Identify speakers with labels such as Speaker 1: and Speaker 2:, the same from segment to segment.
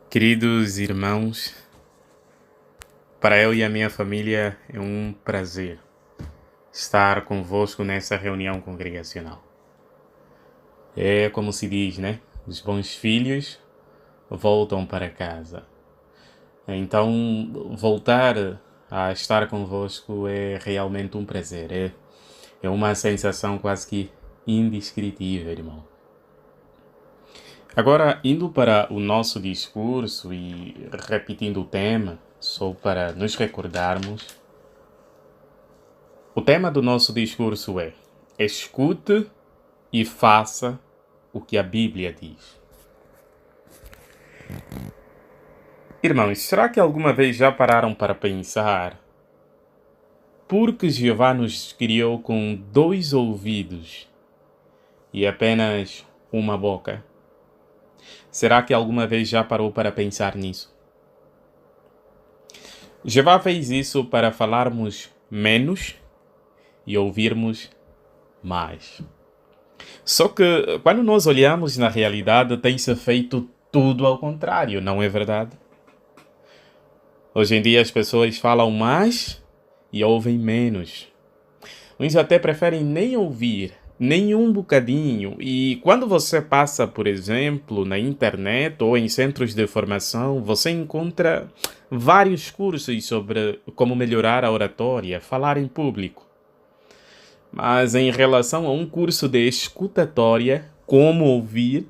Speaker 1: Queridos irmãos, para eu e a minha família é um prazer estar convosco nessa reunião congregacional. É como se diz, né? Os bons filhos voltam para casa. Então, voltar a estar convosco é realmente um prazer. É uma sensação quase que indescritível, irmão. Agora, indo para o nosso discurso e repetindo o tema, só para nos recordarmos, o tema do nosso discurso é: escute e faça o que a Bíblia diz. Irmãos, será que alguma vez já pararam para pensar por que Jeová nos criou com 2 ouvidos e apenas uma boca? Será que alguma vez já parou para pensar nisso? Jeová fez isso para falarmos menos e ouvirmos mais. Só que quando nós olhamos na realidade, tem-se feito tudo ao contrário, não é verdade? Hoje em dia as pessoas falam mais e ouvem menos. Uns até preferem nem ouvir, nem um bocadinho. E quando você passa, por exemplo, na internet ou em centros de formação, você encontra vários cursos sobre como melhorar a oratória, falar em público. Mas em relação a um curso de escutatória, como ouvir,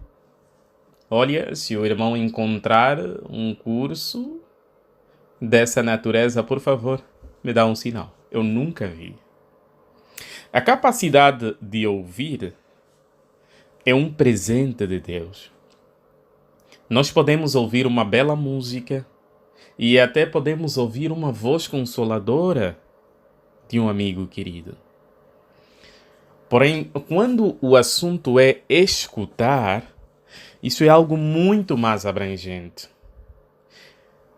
Speaker 1: olha, se o irmão encontrar um curso dessa natureza, por favor, me dá um sinal. Eu nunca vi. A capacidade de ouvir é um presente de Deus. Nós podemos ouvir uma bela música e até podemos ouvir uma voz consoladora de um amigo querido. Porém, quando o assunto é escutar, isso é algo muito mais abrangente.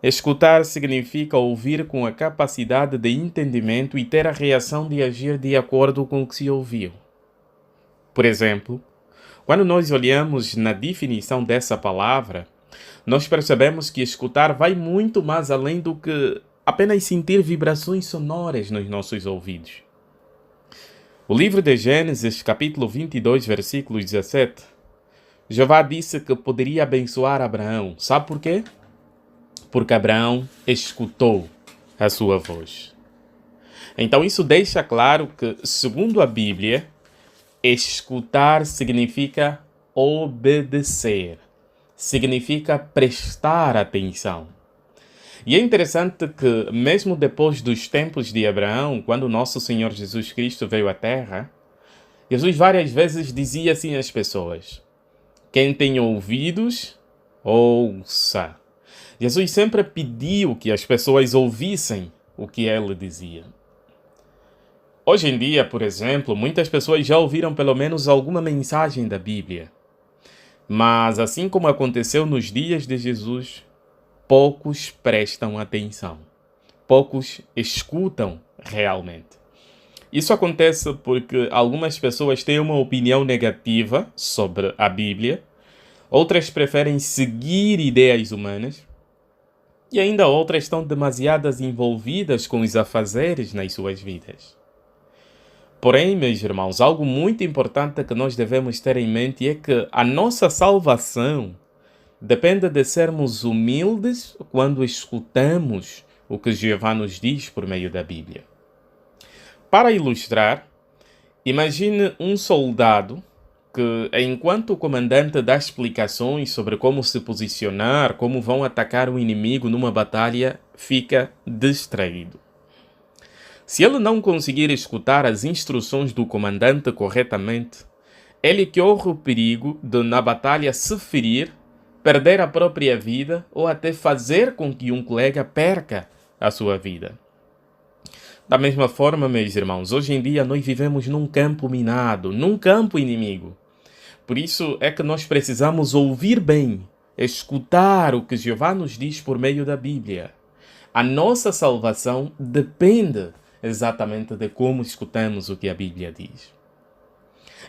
Speaker 1: Escutar significa ouvir com a capacidade de entendimento e ter a reação de agir de acordo com o que se ouviu. Por exemplo, quando nós olhamos na definição dessa palavra, nós percebemos que escutar vai muito mais além do que apenas sentir vibrações sonoras nos nossos ouvidos. O livro de Gênesis, capítulo 22, versículo 17, Jeová disse que poderia abençoar Abraão. Sabe por quê? Porque Abraão escutou a sua voz. Então isso deixa claro que, segundo a Bíblia, escutar significa obedecer, significa prestar atenção. E é interessante que, mesmo depois dos tempos de Abraão, quando o nosso Senhor Jesus Cristo veio à Terra, Jesus várias vezes dizia assim às pessoas: quem tem ouvidos, ouça. Jesus sempre pediu que as pessoas ouvissem o que ele dizia. Hoje em dia, por exemplo, muitas pessoas já ouviram pelo menos alguma mensagem da Bíblia. Mas, assim como aconteceu nos dias de Jesus, poucos prestam atenção. Poucos escutam realmente. Isso acontece porque algumas pessoas têm uma opinião negativa sobre a Bíblia, outras preferem seguir ideias humanas, e ainda outras estão demasiadas envolvidas com os afazeres nas suas vidas. Porém, meus irmãos, algo muito importante que nós devemos ter em mente é que a nossa salvação depende de sermos humildes quando escutamos o que Jeová nos diz por meio da Bíblia. Para ilustrar, imagine um soldado que, enquanto o comandante dá explicações sobre como se posicionar, como vão atacar o inimigo numa batalha, fica distraído. Se ele não conseguir escutar as instruções do comandante corretamente, ele corre o perigo de, na batalha, se ferir, perder a própria vida ou até fazer com que um colega perca a sua vida. Da mesma forma, meus irmãos, hoje em dia nós vivemos num campo minado, num campo inimigo. Por isso é que nós precisamos ouvir bem, escutar o que Jeová nos diz por meio da Bíblia. A nossa salvação depende exatamente de como escutamos o que a Bíblia diz.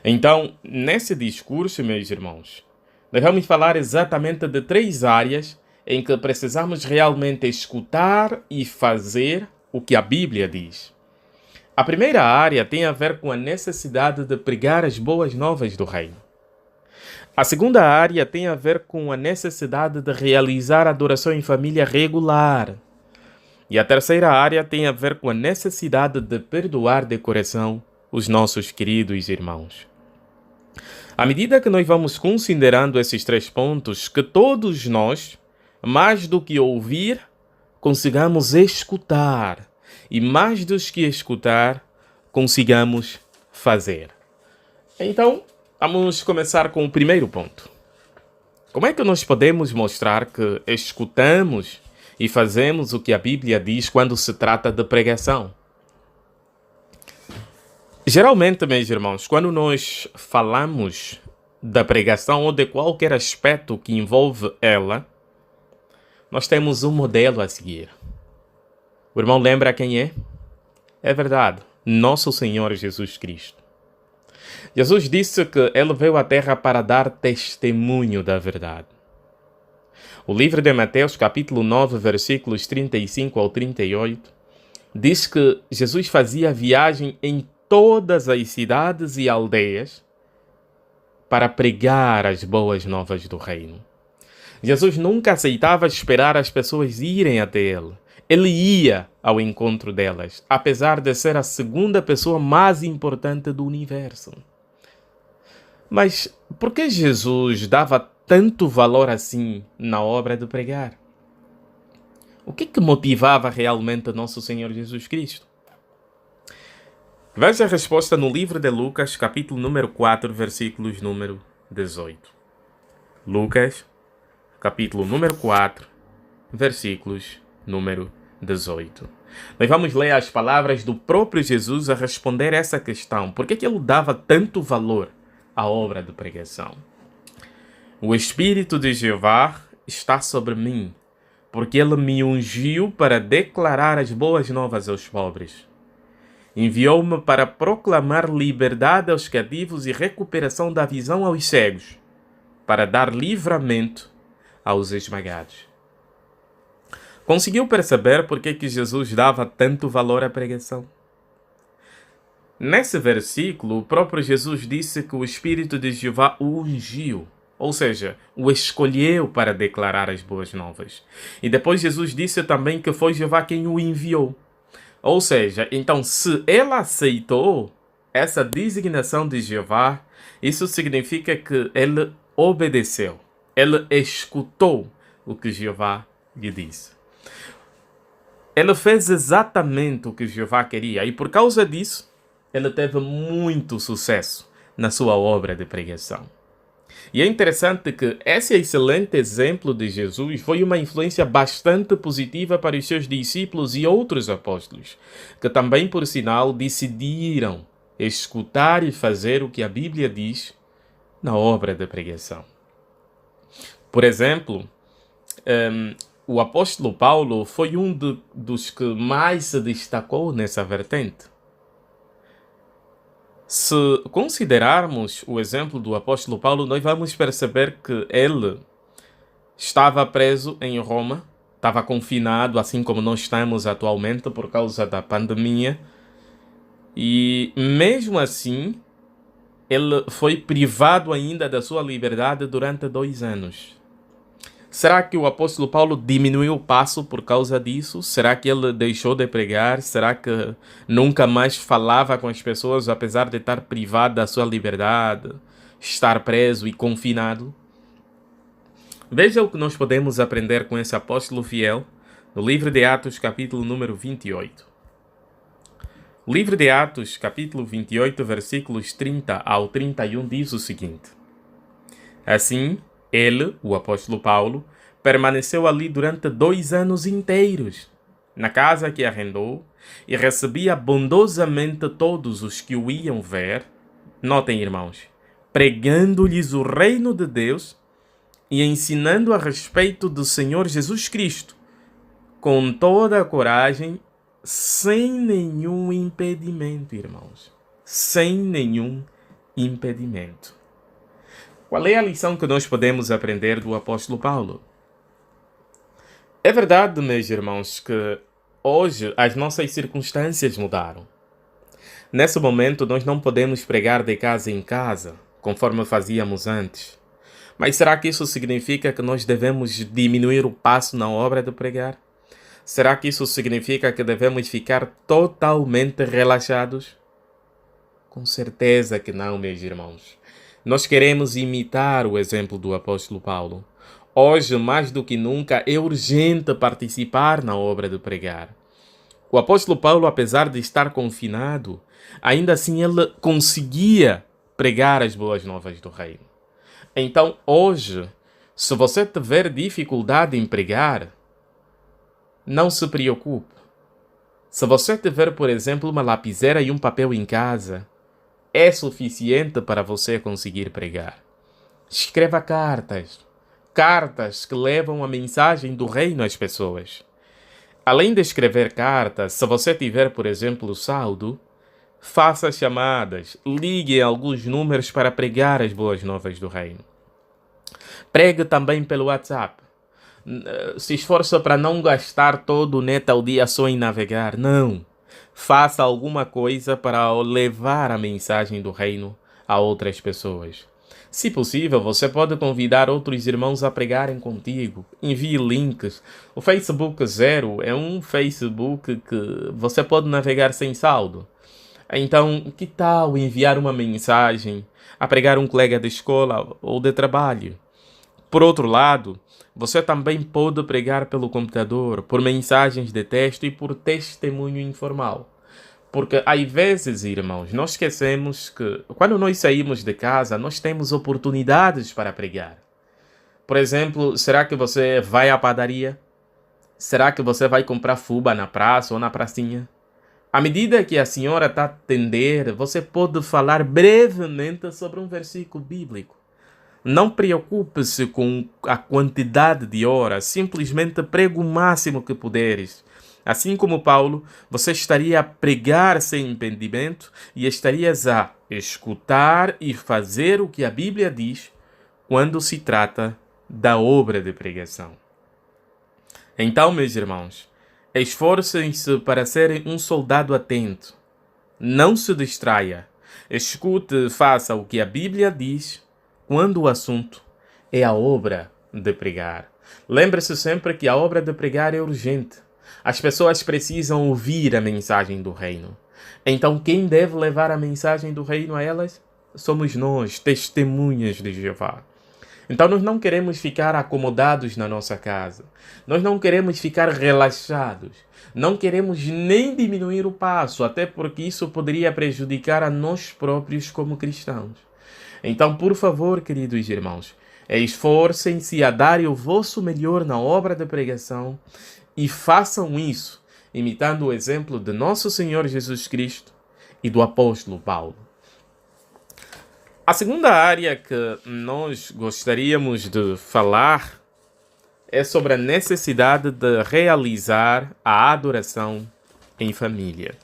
Speaker 1: Então, nesse discurso, meus irmãos, nós vamos falar exatamente de 3 áreas em que precisamos realmente escutar e fazer o que a Bíblia diz. A primeira área tem a ver com a necessidade de pregar as boas novas do reino. A segunda área tem a ver com a necessidade de realizar adoração em família regular. E a terceira área tem a ver com a necessidade de perdoar de coração os nossos queridos irmãos. À medida que nós vamos considerando esses 3 pontos, que todos nós, mais do que ouvir, consigamos escutar. E mais do que escutar, consigamos fazer. Então, vamos começar com o primeiro ponto. Como é que nós podemos mostrar que escutamos e fazemos o que a Bíblia diz quando se trata de pregação? Geralmente, meus irmãos, quando nós falamos da pregação ou de qualquer aspecto que envolve ela, nós temos um modelo a seguir. O irmão lembra quem é? É verdade, nosso Senhor Jesus Cristo. Jesus disse que ele veio à terra para dar testemunho da verdade. O livro de Mateus, capítulo 9, versículos 35 ao 38, diz que Jesus fazia viagem em todas as cidades e aldeias para pregar as boas novas do reino. Jesus nunca aceitava esperar as pessoas irem até ele. Ele ia ao encontro delas, apesar de ser a segunda pessoa mais importante do universo. Mas por que Jesus dava tanto valor assim na obra de pregar? O que motivava realmente nosso Senhor Jesus Cristo? Veja a resposta no livro de Lucas, capítulo número 4, versículos número 18. Lucas, capítulo número 4, versículos número 18. Nós vamos ler as palavras do próprio Jesus a responder essa questão. Por que ele dava tanto valor à obra de pregação? O Espírito de Jeová está sobre mim, porque ele me ungiu para declarar as boas novas aos pobres. Enviou-me para proclamar liberdade aos cativos e recuperação da visão aos cegos, para dar livramento aos esmagados. Conseguiu perceber por que Jesus dava tanto valor à pregação? Nesse versículo, o próprio Jesus disse que o Espírito de Jeová o ungiu, ou seja, o escolheu para declarar as boas novas. E depois Jesus disse também que foi Jeová quem o enviou. Ou seja, então se ele aceitou essa designação de Jeová, isso significa que ele obedeceu, ele escutou o que Jeová lhe disse. Ele fez exatamente o que Jeová queria e por causa disso, ele teve muito sucesso na sua obra de pregação. E é interessante que esse excelente exemplo de Jesus foi uma influência bastante positiva para os seus discípulos e outros apóstolos, que também, por sinal, decidiram escutar e fazer o que a Bíblia diz na obra de pregação. Por exemplo, o apóstolo Paulo foi um dos que mais se destacou nessa vertente. Se considerarmos o exemplo do apóstolo Paulo, nós vamos perceber que ele estava preso em Roma, estava confinado, assim como nós estamos atualmente por causa da pandemia, e mesmo assim, ele foi privado ainda da sua liberdade durante 2 anos. Será que o apóstolo Paulo diminuiu o passo por causa disso? Será que ele deixou de pregar? Será que nunca mais falava com as pessoas, apesar de estar privado da sua liberdade, estar preso e confinado? Veja o que nós podemos aprender com esse apóstolo fiel no livro de Atos, capítulo número 28. O livro de Atos, capítulo 28, versículos 30 ao 31, diz o seguinte: Assim, ele, o apóstolo Paulo, permaneceu ali durante 2 anos inteiros, na casa que arrendou, e recebia bondosamente todos os que o iam ver, notem irmãos, pregando-lhes o reino de Deus e ensinando a respeito do Senhor Jesus Cristo, com toda a coragem, sem nenhum impedimento, irmãos, sem nenhum impedimento. Qual é a lição que nós podemos aprender do apóstolo Paulo? É verdade, meus irmãos, que hoje as nossas circunstâncias mudaram. Nesse momento, nós não podemos pregar de casa em casa, conforme fazíamos antes. Mas será que isso significa que nós devemos diminuir o passo na obra de pregar? Será que isso significa que devemos ficar totalmente relaxados? Com certeza que não, meus irmãos. Nós queremos imitar o exemplo do apóstolo Paulo. Hoje, mais do que nunca, é urgente participar na obra de pregar. O apóstolo Paulo, apesar de estar confinado, ainda assim ele conseguia pregar as boas novas do reino. Então, hoje, se você tiver dificuldade em pregar, não se preocupe. Se você tiver, por exemplo, uma lapiseira e um papel em casa, é suficiente para você conseguir pregar. Escreva cartas. Cartas que levam a mensagem do reino às pessoas. Além de escrever cartas, se você tiver, por exemplo, saldo, faça chamadas, ligue alguns números para pregar as boas novas do reino. Pregue também pelo WhatsApp. Se esforça para não gastar todo o net ao dia só em navegar. Não. Faça alguma coisa para levar a mensagem do reino a outras pessoas. Se possível, você pode convidar outros irmãos a pregarem contigo. Envie links. O Facebook Zero é um Facebook que você pode navegar sem saldo. Então, que tal enviar uma mensagem a pregar um colega de escola ou de trabalho? Por outro lado, você também pode pregar pelo computador, por mensagens de texto e por testemunho informal. Porque, às vezes, irmãos, nós esquecemos que, quando nós saímos de casa, nós temos oportunidades para pregar. Por exemplo, será que você vai à padaria? Será que você vai comprar fuba na praça ou na pracinha? À medida que a senhora está a atender, você pode falar brevemente sobre um versículo bíblico. Não preocupe-se com a quantidade de horas, simplesmente pregue o máximo que puderes. Assim como Paulo, você estaria a pregar sem impedimento e estarias a escutar e fazer o que a Bíblia diz quando se trata da obra de pregação. Então, meus irmãos, esforcem-se para serem um soldado atento. Não se distraia. Escute e faça o que a Bíblia diz quando o assunto é a obra de pregar. Lembre-se sempre que a obra de pregar é urgente. As pessoas precisam ouvir a mensagem do reino. Então, quem deve levar a mensagem do reino a elas? Somos nós, testemunhas de Jeová. Então, nós não queremos ficar acomodados na nossa casa. Nós não queremos ficar relaxados. Não queremos nem diminuir o passo, até porque isso poderia prejudicar a nós próprios como cristãos. Então, por favor, queridos irmãos, esforcem-se a darem o vosso melhor na obra de pregação e façam isso, imitando o exemplo de nosso Senhor Jesus Cristo e do apóstolo Paulo. A segunda área que nós gostaríamos de falar é sobre a necessidade de realizar a adoração em família.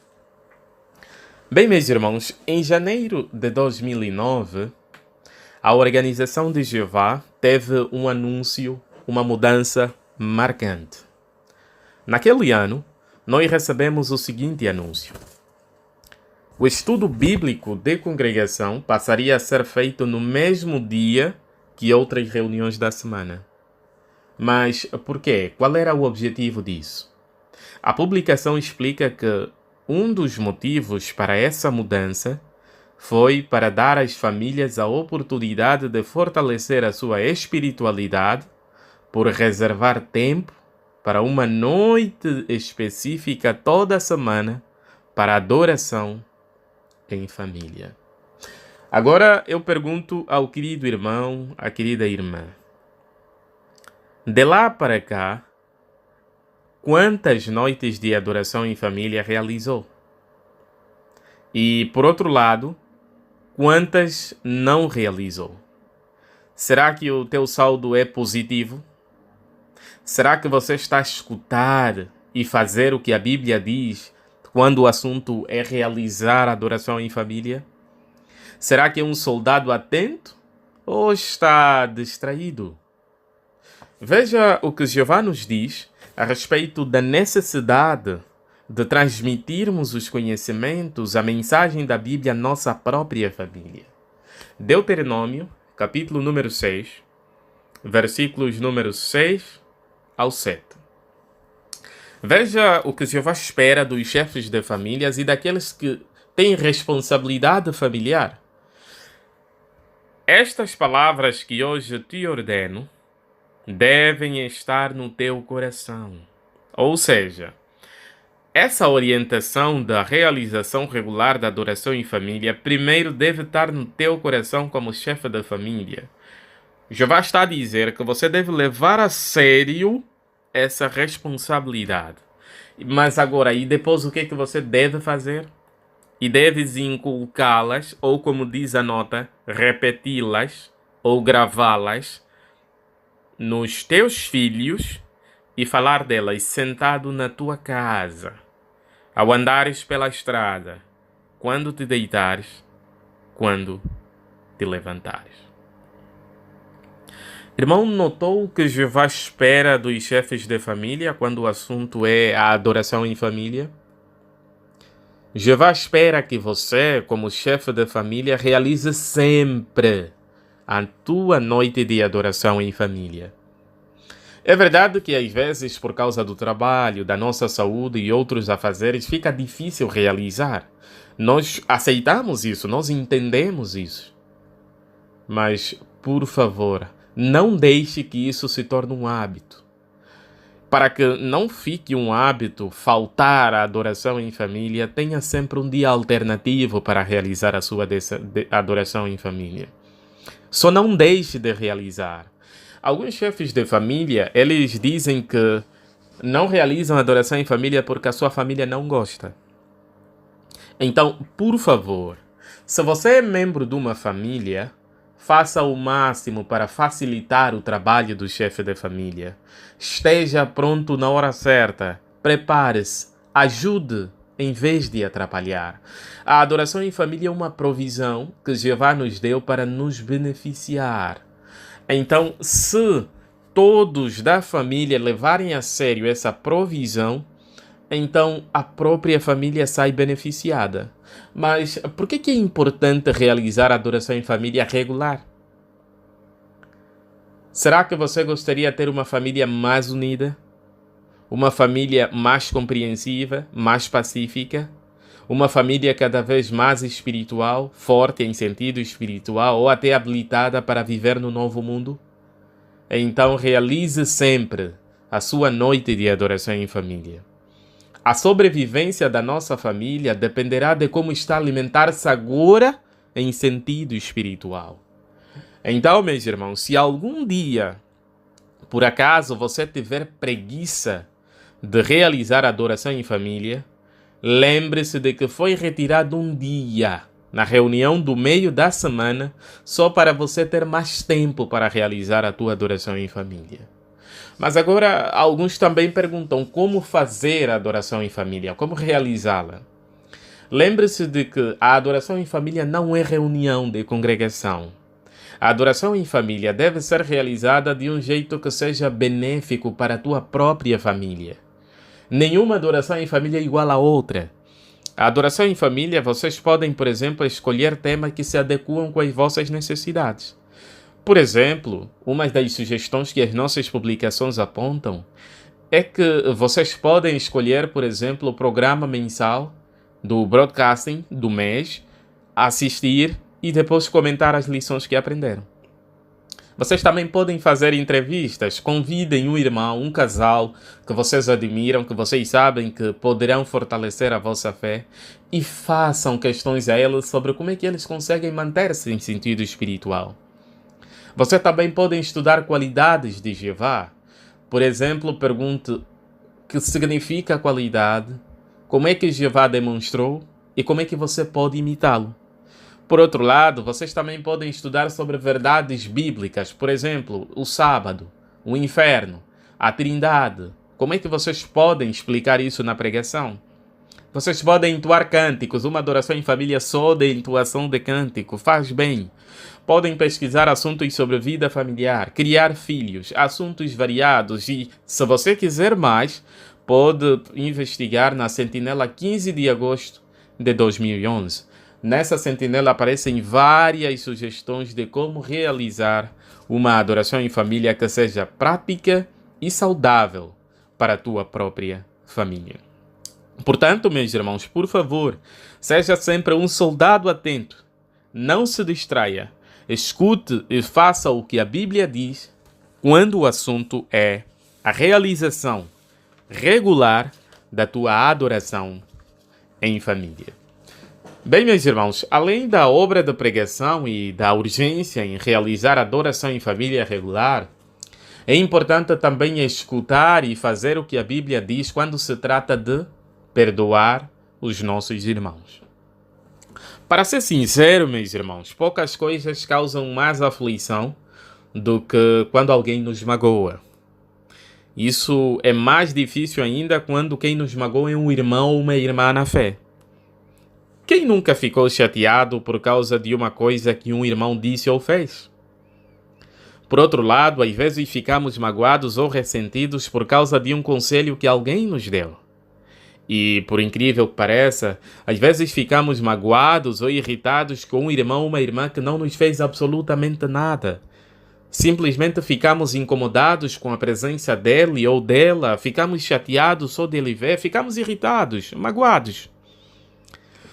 Speaker 1: Bem, meus irmãos, em janeiro de 2009, a Organização de Jeová teve um anúncio, uma mudança marcante. Naquele ano, nós recebemos o seguinte anúncio. O estudo bíblico de congregação passaria a ser feito no mesmo dia que outras reuniões da semana. Mas por quê? Qual era o objetivo disso? A publicação explica que um dos motivos para essa mudança foi para dar às famílias a oportunidade de fortalecer a sua espiritualidade por reservar tempo para uma noite específica toda semana para adoração em família. Agora eu pergunto ao querido irmão, à querida irmã, de lá para cá, quantas noites de adoração em família realizou? E, por outro lado, quantas não realizou? Será que o teu saldo é positivo? Será que você está a escutar e fazer o que a Bíblia diz quando o assunto é realizar a adoração em família? Será que é um soldado atento ou está distraído? Veja o que Jeová nos diz a respeito da necessidade de transmitirmos os conhecimentos, a mensagem da Bíblia à nossa própria família. Deuteronômio, capítulo número 6, versículos número 6 ao 7. Veja o que Jeová espera dos chefes de famílias e daqueles que têm responsabilidade familiar. Estas palavras que hoje te ordeno devem estar no teu coração. Ou seja, essa orientação da realização regular da adoração em família primeiro deve estar no teu coração como chefe da família. Jeová está a dizer que você deve levar a sério essa responsabilidade. Mas agora, e depois o que é que você deve fazer? E deves inculcá-las, ou como diz a nota, repeti-las ou gravá-las nos teus filhos e falar delas sentado na tua casa, ao andares pela estrada, quando te deitares, quando te levantares. Irmão, notou o que Jeová espera dos chefes de família quando o assunto é a adoração em família? Jeová espera que você, como chefe de família, realize sempre a tua noite de adoração em família. É verdade que às vezes, por causa do trabalho, da nossa saúde e outros afazeres, fica difícil realizar. Nós aceitamos isso, nós entendemos isso. Mas, por favor, não deixe que isso se torne um hábito. Para que não fique um hábito faltar à adoração em família, tenha sempre um dia alternativo para realizar a sua adoração em família. Só não deixe de realizar. Alguns chefes de família, eles dizem que não realizam adoração em família porque a sua família não gosta. Então, por favor, se você é membro de uma família, faça o máximo para facilitar o trabalho do chefe de família. Esteja pronto na hora certa. Prepare-se. Ajude em vez de atrapalhar. A adoração em família é uma provisão que Jeová nos deu para nos beneficiar. Então, se todos da família levarem a sério essa provisão, então a própria família sai beneficiada. Mas por que é importante realizar a adoração em família regular? Será que você gostaria de ter uma família mais unida? Uma família mais compreensiva, mais pacífica? Uma família cada vez mais espiritual, forte em sentido espiritual ou até habilitada para viver no novo mundo? Então realize sempre a sua noite de adoração em família. A sobrevivência da nossa família dependerá de como está alimentar-se agora em sentido espiritual. Então, meus irmãos, se algum dia, por acaso, você tiver preguiça de realizar a adoração em família, lembre-se de que foi retirado um dia na reunião do meio da semana só para você ter mais tempo para realizar a tua adoração em família. Mas agora, alguns também perguntam como fazer a adoração em família, como realizá-la. Lembre-se de que a adoração em família não é reunião de congregação. A adoração em família deve ser realizada de um jeito que seja benéfico para a tua própria família. Nenhuma adoração em família é igual a outra. A adoração em família, vocês podem, por exemplo, escolher temas que se adequam com as vossas necessidades. Por exemplo, uma das sugestões que as nossas publicações apontam é que vocês podem escolher, por exemplo, o programa mensal do broadcasting do mês, assistir e depois comentar as lições que aprenderam. Vocês também podem fazer entrevistas, convidem um irmão, um casal que vocês admiram, que vocês sabem que poderão fortalecer a vossa fé e façam questões a eles sobre como é que eles conseguem manter-se em sentido espiritual. Você também pode estudar qualidades de Jeová. Por exemplo, pergunte o que significa qualidade, como é que Jeová demonstrou e como é que você pode imitá-lo. Por outro lado, vocês também podem estudar sobre verdades bíblicas, por exemplo, o sábado, o inferno, a trindade. Como é que vocês podem explicar isso na pregação? Vocês podem entoar cânticos, uma adoração em família só de entoação de cântico, faz bem. podem pesquisar assuntos sobre vida familiar, criar filhos, assuntos variados e, se você quiser mais, pode investigar na Sentinela 15 de agosto de 2011. Nessa sentinela aparecem várias sugestões de como realizar uma adoração em família que seja prática e saudável para a tua própria família. Portanto, meus irmãos, por favor, seja sempre um soldado atento. Não se distraia. Escute e faça o que a Bíblia diz quando o assunto é a realização regular da tua adoração em família. Bem, meus irmãos, além da obra de pregação e da urgência em realizar adoração em família regular, é importante também escutar e fazer o que a Bíblia diz quando se trata de perdoar os nossos irmãos. Para ser sincero, meus irmãos, poucas coisas causam mais aflição do que quando alguém nos magoa. Isso é mais difícil ainda quando quem nos magoa é um irmão ou uma irmã na fé. Quem nunca ficou chateado por causa de uma coisa que um irmão disse ou fez? Por outro lado, às vezes ficamos magoados ou ressentidos por causa de um conselho que alguém nos deu. E, por incrível que pareça, às vezes ficamos magoados ou irritados com um irmão ou uma irmã que não nos fez absolutamente nada. Simplesmente ficamos incomodados com a presença dele ou dela, ficamos chateados só dele ver, ficamos irritados, magoados.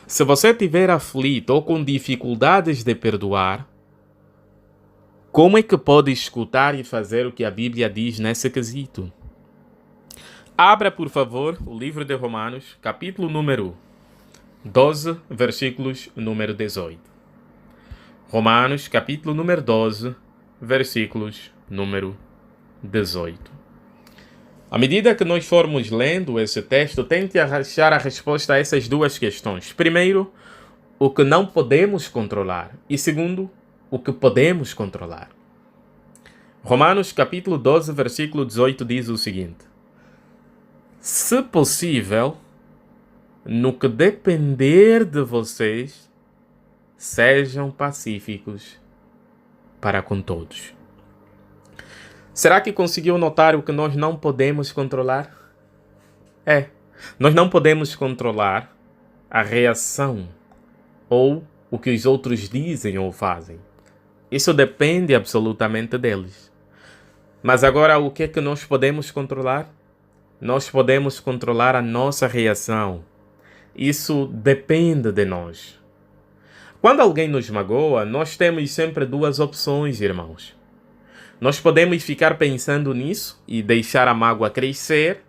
Speaker 1: Se você estiver aflito ou com dificuldades de perdoar, como é que pode escutar e fazer o que a Bíblia diz nesse quesito? Abra, por favor, o livro de Romanos, capítulo número 12, versículos número 18. Romanos, capítulo número 12, versículos número 18. À medida que nós formos lendo esse texto, tente achar a resposta a essas duas questões. Primeiro, o que não podemos controlar. E segundo, o que podemos controlar. Romanos capítulo 12, versículo 18 diz o seguinte: se possível, no que depender de vocês, sejam pacíficos para com todos. Será que conseguiu notar o que nós não podemos controlar? Nós não podemos controlar a reação ou o que os outros dizem ou fazem. Isso depende absolutamente deles. Mas agora, o que é que nós podemos controlar? Nós podemos controlar a nossa reação. Isso depende de nós. Quando alguém nos magoa, nós temos sempre duas opções, irmãos. Nós podemos ficar pensando nisso e deixar a mágoa crescer,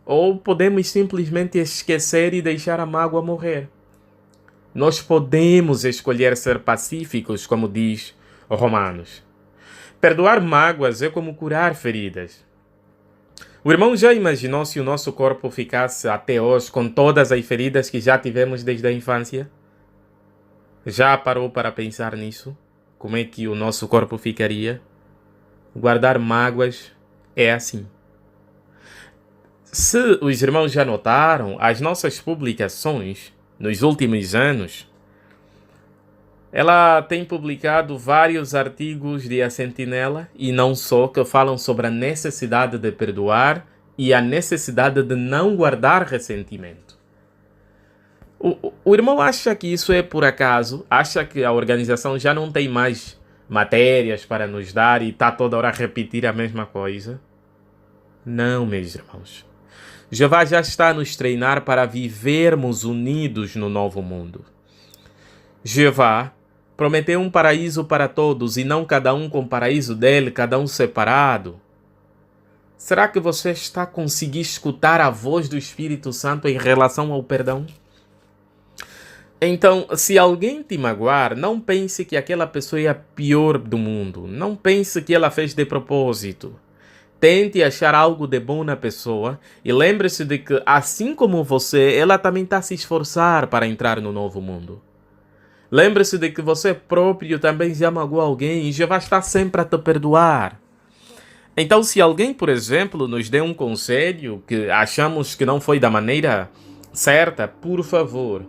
Speaker 1: ou podemos simplesmente esquecer e deixar a mágoa morrer. Nós podemos escolher ser pacíficos, como diz Romanos. Perdoar mágoas é como curar feridas. O irmão já imaginou se o nosso corpo ficasse até hoje com todas as feridas que já tivemos desde a infância? Já parou para pensar nisso? Como é que o nosso corpo ficaria? Guardar mágoas é assim. Se os irmãos já notaram, as nossas publicações nos últimos anos, ela tem publicado vários artigos de A Sentinela, e não só, que falam sobre a necessidade de perdoar e a necessidade de não guardar ressentimento. O irmão acha que isso é por acaso? Acha que a organização já não tem mais matérias para nos dar e está toda hora a repetir a mesma coisa? Não, meus irmãos. Jeová já está a nos treinar para vivermos unidos no novo mundo. Jeová prometeu um paraíso para todos e não cada um com o paraíso dele, cada um separado. Será que você está conseguindo escutar a voz do Espírito Santo em relação ao perdão? Então, se alguém te magoar, não pense que aquela pessoa é a pior do mundo. Não pense que ela fez de propósito. Tente achar algo de bom na pessoa e lembre-se de que, assim como você, ela também está a se esforçar para entrar no novo mundo. Lembre-se de que você próprio também já magoou alguém e já vai estar sempre a te perdoar. Então, se alguém, por exemplo, nos dê um conselho que achamos que não foi da maneira certa, por favor,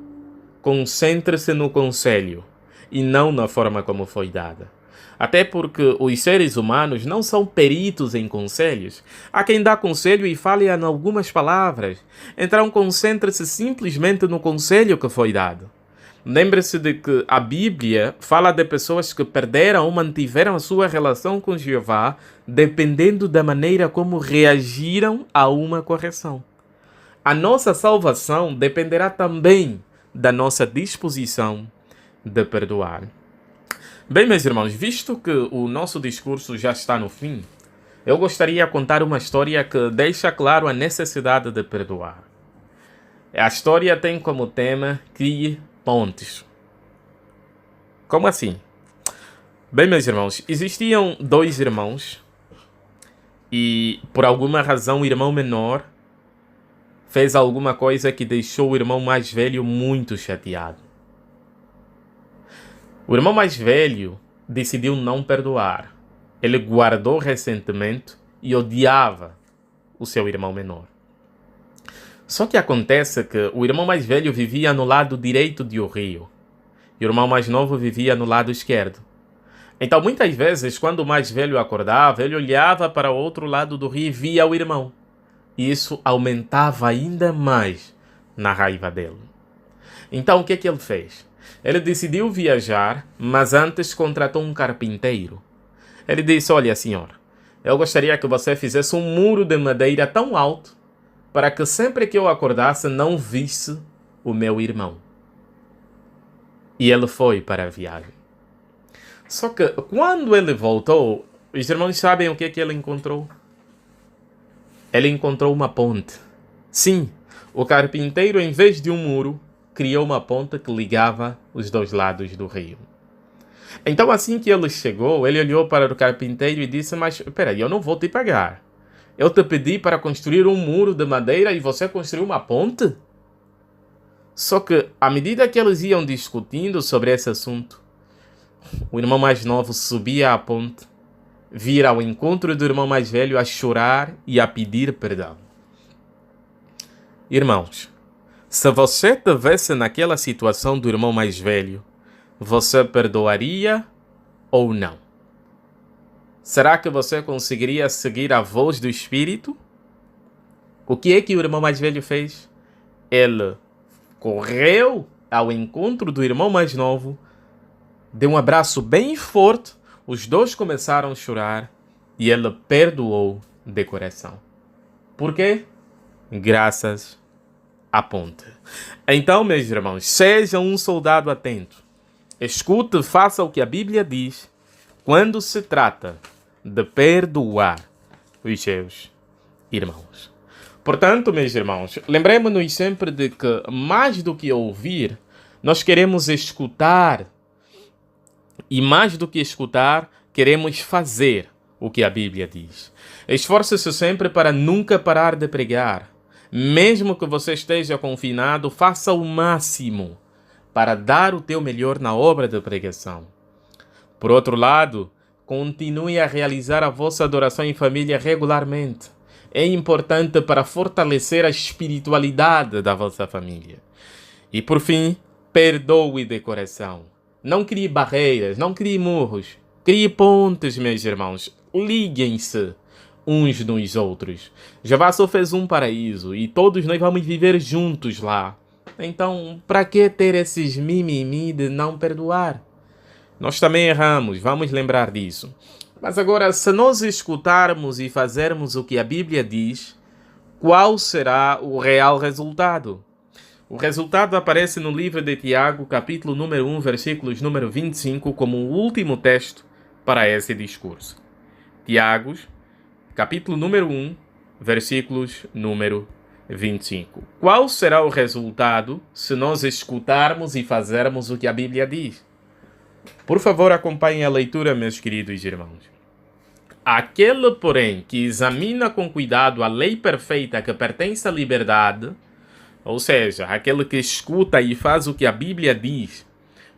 Speaker 1: concentre-se no conselho e não na forma como foi dada. Até porque os seres humanos não são peritos em conselhos. Há quem dá conselho e fale em algumas palavras. Então concentre-se simplesmente no conselho que foi dado. Lembre-se de que a Bíblia fala de pessoas que perderam ou mantiveram a sua relação com Jeová dependendo da maneira como reagiram a uma correção. A nossa salvação dependerá também da nossa disposição de perdoar. Bem, meus irmãos, visto que o nosso discurso já está no fim, eu gostaria de contar uma história que deixa claro a necessidade de perdoar. A história tem como tema Crie Pontes. Como assim? Bem, meus irmãos, existiam dois irmãos e, por alguma razão, o irmão menor fez alguma coisa que deixou o irmão mais velho muito chateado. O irmão mais velho decidiu não perdoar. Ele guardou ressentimento e odiava o seu irmão menor. Só que acontece que o irmão mais velho vivia no lado direito do rio e o irmão mais novo vivia no lado esquerdo. Então, muitas vezes, quando o mais velho acordava, ele olhava para o outro lado do rio e via o irmão. E isso aumentava ainda mais na raiva dele. Então, o que ele fez? Ele decidiu viajar, mas antes contratou um carpinteiro. Ele disse: olha, senhor, eu gostaria que você fizesse um muro de madeira tão alto para que sempre que eu acordasse não visse o meu irmão. E ele foi para a viagem. Só que quando ele voltou, os irmãos sabem o que ele encontrou? Ele encontrou uma ponte. Sim, o carpinteiro, em vez de um muro, criou uma ponte que ligava os dois lados do rio. Então, assim que ele chegou, ele olhou para o carpinteiro e disse: mas, espera aí, eu não vou te pagar. Eu te pedi para construir um muro de madeira e você construiu uma ponte? Só que, à medida que eles iam discutindo sobre esse assunto, o irmão mais novo subia à ponte, vira ao encontro do irmão mais velho a chorar e a pedir perdão. Irmãos, se você estivesse naquela situação do irmão mais velho, você perdoaria ou não? Será que você conseguiria seguir a voz do Espírito? O que é que o irmão mais velho fez? Ele correu ao encontro do irmão mais novo, deu um abraço bem forte, os dois começaram a chorar e ele perdoou de coração. Por quê? Graças à ponte. Então, meus irmãos, seja um soldado atento. Escute e faça o que a Bíblia diz quando se trata de perdoar os seus irmãos. Portanto, meus irmãos, lembremos-nos sempre de que, mais do que ouvir, nós queremos escutar. E mais do que escutar, queremos fazer o que a Bíblia diz. Esforce-se sempre para nunca parar de pregar. Mesmo que você esteja confinado, faça o máximo para dar o teu melhor na obra de pregação. Por outro lado, continue a realizar a vossa adoração em família regularmente. É importante para fortalecer a espiritualidade da vossa família. E por fim, perdoe de coração. Não crie barreiras, não crie muros. Crie pontes, meus irmãos. Liguem-se uns nos outros. Jeová só fez um paraíso e todos nós vamos viver juntos lá. Então, para que ter esses mimimi de não perdoar? Nós também erramos, vamos lembrar disso. Mas agora, se nós escutarmos e fazermos o que a Bíblia diz, qual será o real resultado? O resultado aparece no livro de Tiago, capítulo número 1, versículos número 25, como o último texto para esse discurso. Tiago, capítulo número 1, versículos número 25. Qual será o resultado se nós escutarmos e fazermos o que a Bíblia diz? Por favor, acompanhem a leitura, meus queridos irmãos. Aquele, porém, que examina com cuidado a lei perfeita que pertence à liberdade, ou seja, aquele que escuta e faz o que a Bíblia diz,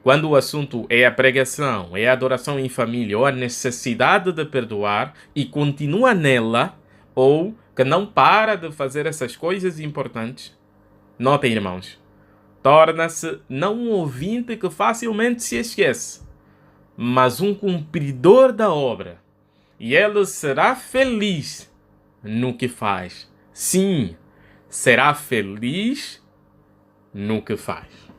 Speaker 1: quando o assunto é a pregação, é a adoração em família ou a necessidade de perdoar e continua nela, ou que não para de fazer essas coisas importantes, notem, irmãos, torna-se não um ouvinte que facilmente se esquece, mas um cumpridor da obra. E ele será feliz no que faz. Sim, será feliz no que faz.